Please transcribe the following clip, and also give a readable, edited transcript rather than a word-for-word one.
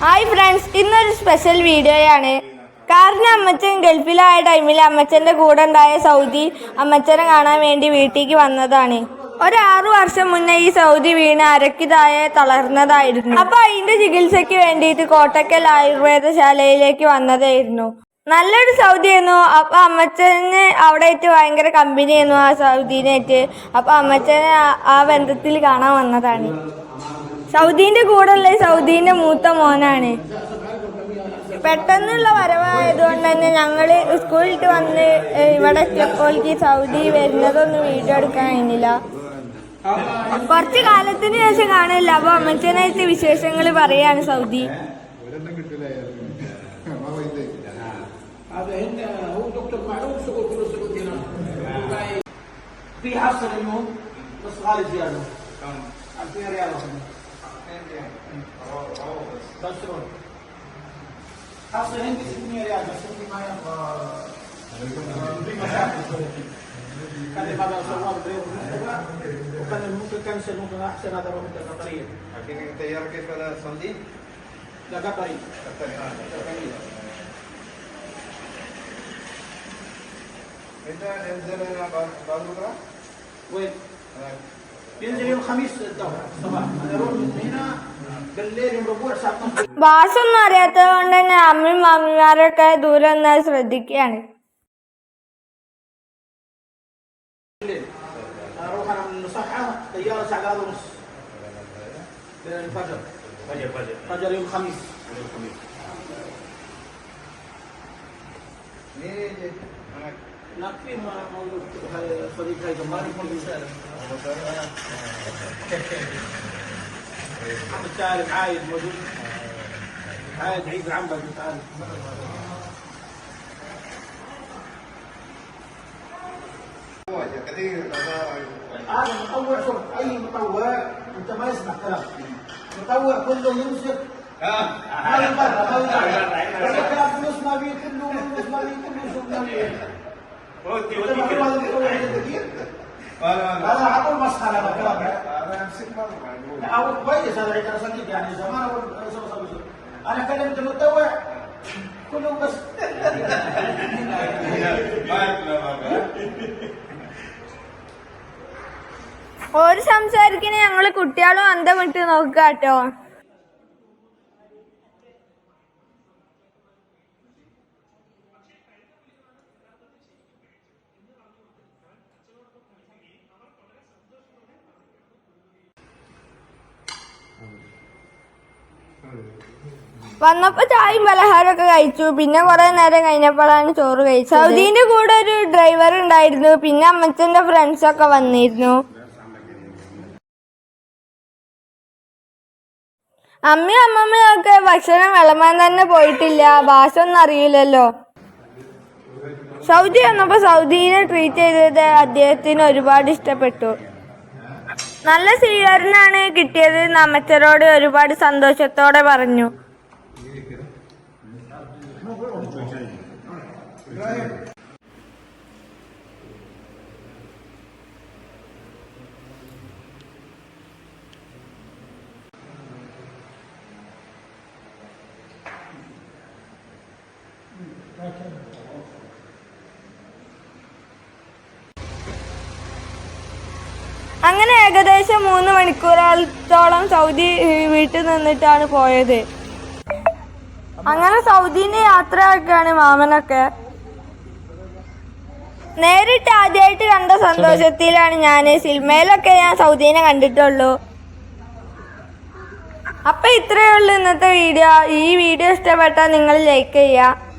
Hi friends, ഇന്നൊരു special വീഡിയോയാണ്. കാരണം അമ്മച്ചൻ ഗൾഫിലായ ടൈമിൽ അമ്മച്ചൻ്റെ കൂടെ ഉണ്ടായ സൗദി അമ്മച്ചനെ കാണാൻ വേണ്ടി വീട്ടിലേക്ക് വന്നതാണ്. 6 വർഷം മുന്നേ ഈ സൗദി വീണ് അരക്കിതായ തളർന്നതായിരുന്നു. അപ്പോൾ അതിൻ്റെ ചികിത്സയ്ക്ക് വേണ്ടിയിട്ട് കോട്ടക്കൽ ആയുർവേദശാലയിലേക്ക് വന്നതായിരുന്നു. നല്ലൊരു സൗദിയായിരുന്നു. അപ്പോൾ അമ്മച്ചന് അവിടെ ആയിട്ട് ഭയങ്കര കമ്പനിയായിരുന്നു ആ സൗദീനായിട്ട്. അപ്പോൾ അമ്മച്ചനെ ആ ബന്ധത്തിൽ കാണാൻ വന്നതാണ്. സൗദീൻ്റെ കൂടെയുള്ള സൗദീൻ്റെ മൂത്ത മോനാണ്. പെട്ടെന്നുള്ള വരവായതുകൊണ്ട് തന്നെ ഞങ്ങൾ സ്കൂളിൽ വന്ന് ഇവിടെ എത്തിയപ്പോഴേക്ക് സൗദി വരുന്നതൊന്നും വീഡിയോ എടുക്കാൻ കഴിഞ്ഞില്ല. കുറച്ച് കാലത്തിന് ശേഷം കാണില്ല. അപ്പോൾ അമ്മച്ചനായിട്ട് വിശേഷങ്ങൾ പറയാണ് സൗദി. حصل هندي 600 ريال بس انت ما يبغى في مشاكل كان هذا سواه بريد وكان ممكن كنسل ممكن احسن هذا ممكن قطريه لكن التيار كيف هذا سعودي؟ لا قطري انت ينزل بعد بكره؟ وين؟ ينزل يوم الخميس الدوره الصباح يروح من هنا بالليل يوم ربوع الساعه 12 ഭാഷയൊന്നും അറിയാത്തത് കൊണ്ട് തന്നെ അമ്മയും മാമിമാരൊക്കെ ദൂരെ നിന്ന് ശ്രദ്ധിക്കുകയാണ്. اروح انا من المصحه طياره ساعه ونص الفجر فجر يوم الخميس هناك في موجود صديق هيثم ما يكون رساله محمد سالم عايد موجود عايد عيد العنبر تعال هذا مطوع شوف اي مطوع انت ما يسمع كلام مطوع كله يمسك ما يبرر ما كلام فلوس ما بيه كله فلوس ما بيه كله شوف ما بيه هذا المطوع هذا عقول مسخره هذا كلام هذا يمسك مره او كويس هذا عيد صديق يعني زمان اول انا كلمت المتطوع كلهم بس ഒരു സംസാരിക്കണേ ഞങ്ങള് കുട്ടികളും അന്തം വിട്ട് നോക്കുക കേട്ടോ. വന്നപ്പോ ചായയും പലഹാരമൊക്കെ കഴിച്ചു. പിന്നെ കുറെ നേരം കഴിഞ്ഞപ്പോഴാണ് ചോറ് കഴിച്ചത്. സൗദീന്റെ കൂടെ ഒരു ഡ്രൈവർ ഉണ്ടായിരുന്നു. പിന്നെ അമ്മച്ചന്റെ ഫ്രണ്ട്സൊക്കെ വന്നിരുന്നു. അമ്മയും അമ്മമ്മയൊക്കെ ഭക്ഷണം വിളമ്പാൻ തന്നെ പോയിട്ടില്ല. ഭാഷ ഒന്നും അറിയില്ലല്ലോ. സൗദി വന്നപ്പോൾ സൗദീനെ ട്രീറ്റ് ചെയ്തത് അദ്ദേഹത്തിന് ഒരുപാട് ഇഷ്ടപ്പെട്ടു. നല്ല സ്വീകരണമാണ് കിട്ടിയത്. അമ്മച്ചരോട് ഒരുപാട് സന്തോഷത്തോടെ പറഞ്ഞു. അങ്ങനെ ഏകദേശം 3 മണിക്കൂറോളം സൗദി വീട്ടിൽ നിന്നിട്ടാണ് പോയത്. അങ്ങനെ സൗദിന്റെ യാത്രയൊക്കെയാണ് മാമനൊക്കെ. നേരിട്ട് ആദ്യമായിട്ട് കണ്ട സന്തോഷത്തിലാണ് ഞാൻ. സിനിമയിലൊക്കെ ഞാൻ സൗദീനെ കണ്ടിട്ടുള്ളൂ. അപ്പം ഇത്രയേ ഉള്ളൂ ഇന്നത്തെ വീഡിയോ. ഈ വീഡിയോ ഇഷ്ടപ്പെട്ടാൽ നിങ്ങൾ ലൈക്ക് ചെയ്യുക.